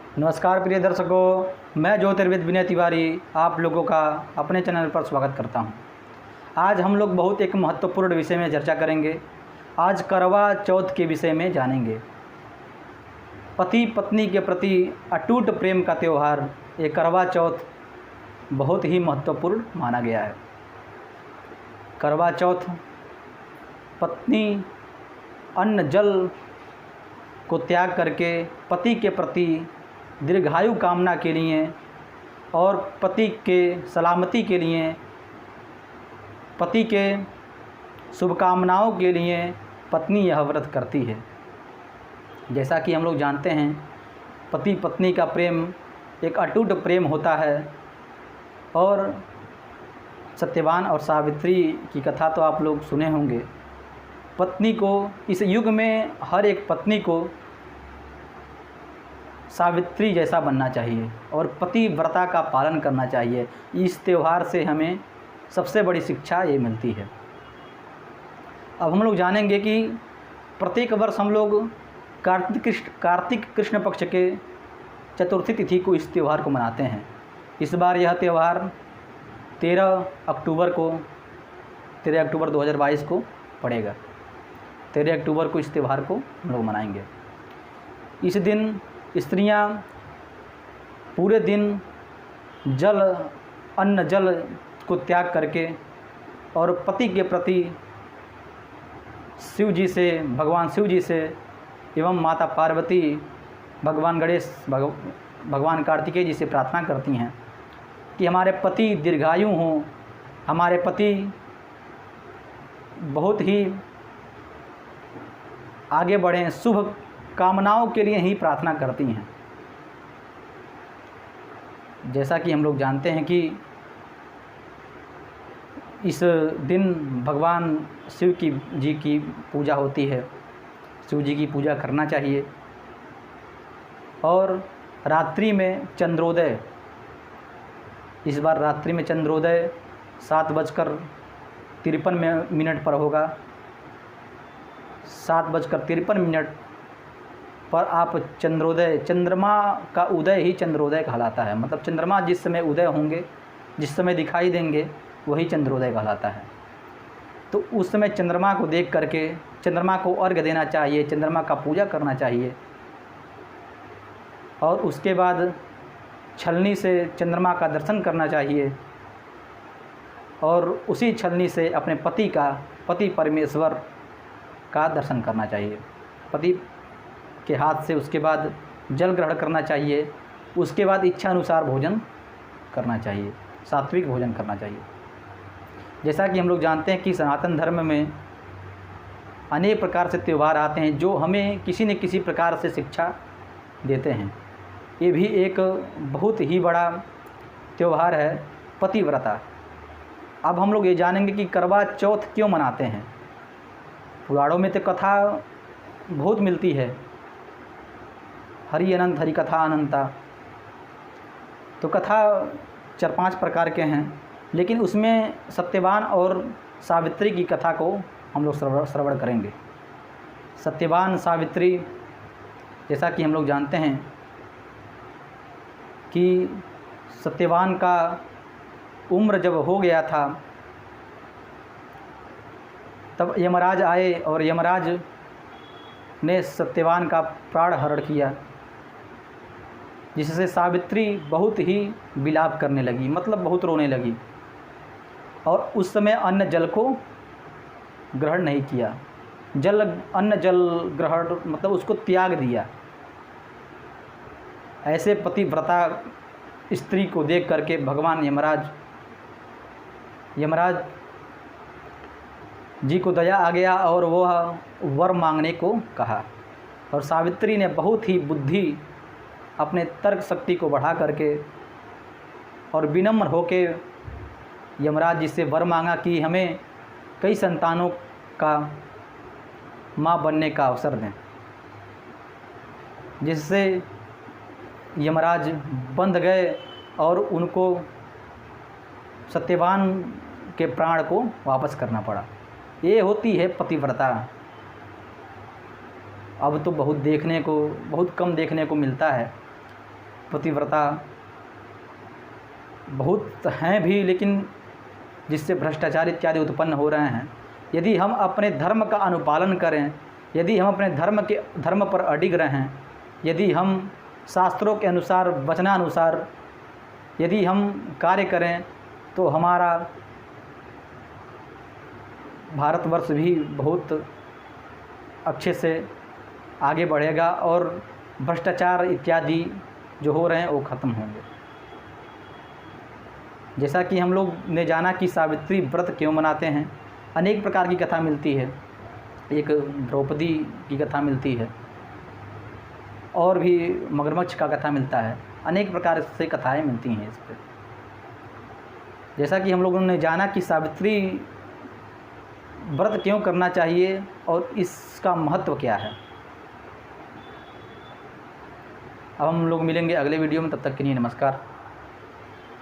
नमस्कार प्रिय दर्शकों, मैं ज्योतिर्विद विनय तिवारी आप लोगों का अपने चैनल पर स्वागत करता हूं। आज हम लोग बहुत एक महत्वपूर्ण विषय में चर्चा करेंगे। आज करवा चौथ के विषय में जानेंगे। पति पत्नी के प्रति अटूट प्रेम का त्यौहार ये करवा चौथ बहुत ही महत्वपूर्ण माना गया है। करवा चौथ पत्नी अन्न जल को त्याग करके पति के प्रति दीर्घायु कामना के लिए और पति के सलामती के लिए, पति के शुभकामनाओं के लिए पत्नी यह व्रत करती है। जैसा कि हम लोग जानते हैं, पति पत्नी का प्रेम एक अटूट प्रेम होता है। और सत्यवान और सावित्री की कथा तो आप लोग सुने होंगे। पत्नी को इस युग में हर एक पत्नी को सावित्री जैसा बनना चाहिए और पतिव्रता का पालन करना चाहिए। इस त्यौहार से हमें सबसे बड़ी शिक्षा ये मिलती है। अब हम लोग जानेंगे कि प्रत्येक वर्ष हम लोग कार्तिक कृष्ण पक्ष के चतुर्थी तिथि को इस त्यौहार को मनाते हैं। इस बार यह त्यौहार 13 अक्टूबर 2022 को पड़ेगा। 13 अक्टूबर को इस त्यौहार को हम लोग मनाएंगे। इस दिन स्त्रियां पूरे दिन अन्न जल को त्याग करके और पति के प्रति भगवान शिव जी से एवं माता पार्वती, भगवान गणेश, भगवान कार्तिकेय जी से प्रार्थना करती हैं कि हमारे पति दीर्घायु हों, हमारे पति बहुत ही आगे बढ़ें, शुभ कामनाओं के लिए ही प्रार्थना करती हैं। जैसा कि हम लोग जानते हैं कि इस दिन भगवान शिव जी की पूजा होती है। शिव जी की पूजा करना चाहिए। और रात्रि में चंद्रोदय, इस बार रात्रि में चंद्रोदय 7:53 पर होगा। 7:53 पर आप चंद्रमा का उदय ही चंद्रोदय कहलाता है। मतलब चंद्रमा जिस समय उदय होंगे, जिस समय दिखाई देंगे, वही चंद्रोदय कहलाता है। तो उस समय चंद्रमा को देख करके चंद्रमा को अर्घ्य देना चाहिए, चंद्रमा का पूजा करना चाहिए। और उसके बाद छलनी से चंद्रमा का दर्शन करना चाहिए और उसी छलनी से अपने पति परमेश्वर का दर्शन करना चाहिए। पति के हाथ से उसके बाद जल ग्रहण करना चाहिए। उसके बाद इच्छा अनुसार भोजन करना चाहिए, सात्विक भोजन करना चाहिए। जैसा कि हम लोग जानते हैं कि सनातन धर्म में अनेक प्रकार से त्यौहार आते हैं जो हमें किसी न किसी प्रकार से शिक्षा देते हैं। ये भी एक बहुत ही बड़ा त्यौहार है, पतिव्रता। अब हम लोग ये जानेंगे कि करवा चौथ क्यों मनाते हैं। पुराणों में तो कथा बहुत मिलती है, हरि अनंत हरि कथा अनंता। तो कथा 4-5 प्रकार के हैं, लेकिन उसमें सत्यवान और सावित्री की कथा को हम लोग श्रवण करेंगे। सत्यवान सावित्री, जैसा कि हम लोग जानते हैं कि सत्यवान का उम्र जब हो गया था तब यमराज आए और यमराज ने सत्यवान का प्राण हरण किया, जिससे सावित्री बहुत ही विलाप करने लगी, मतलब बहुत रोने लगी। और उस समय अन्न जल को ग्रहण नहीं किया। अन्न जल ग्रहण मतलब उसको त्याग दिया। ऐसे पतिव्रता स्त्री को देख करके भगवान यमराज जी को दया आ गया और वह वर मांगने को कहा। और सावित्री ने बहुत ही बुद्धि, अपने तर्क शक्ति को बढ़ा करके और विनम्र होके यमराज जी से वर मांगा कि हमें कई संतानों का माँ बनने का अवसर दें, जिससे यमराज बंध गए और उनको सत्यवान के प्राण को वापस करना पड़ा। ये होती है पतिव्रता। अब तो बहुत कम देखने को मिलता है। पतिव्रता बहुत हैं भी, लेकिन जिससे भ्रष्टाचार इत्यादि उत्पन्न हो रहे हैं। यदि हम अपने धर्म का अनुपालन करें, यदि हम अपने धर्म पर अडिग रहें, यदि हम शास्त्रों के अनुसार, वचनानुसार यदि हम कार्य करें, तो हमारा भारतवर्ष भी बहुत अच्छे से आगे बढ़ेगा और भ्रष्टाचार इत्यादि जो हो रहे हैं वो ख़त्म होंगे। जैसा कि हम लोग ने जाना कि सावित्री व्रत क्यों मनाते हैं, अनेक प्रकार की कथा मिलती है। एक द्रौपदी की कथा मिलती है और भी मगरमच्छ का कथा मिलता है, अनेक प्रकार से कथाएं मिलती हैं इस पर। जैसा कि हम लोगों ने जाना कि सावित्री व्रत क्यों करना चाहिए और इसका महत्व क्या है। अब हम लोग मिलेंगे अगले वीडियो में, तब तक के लिए नमस्कार।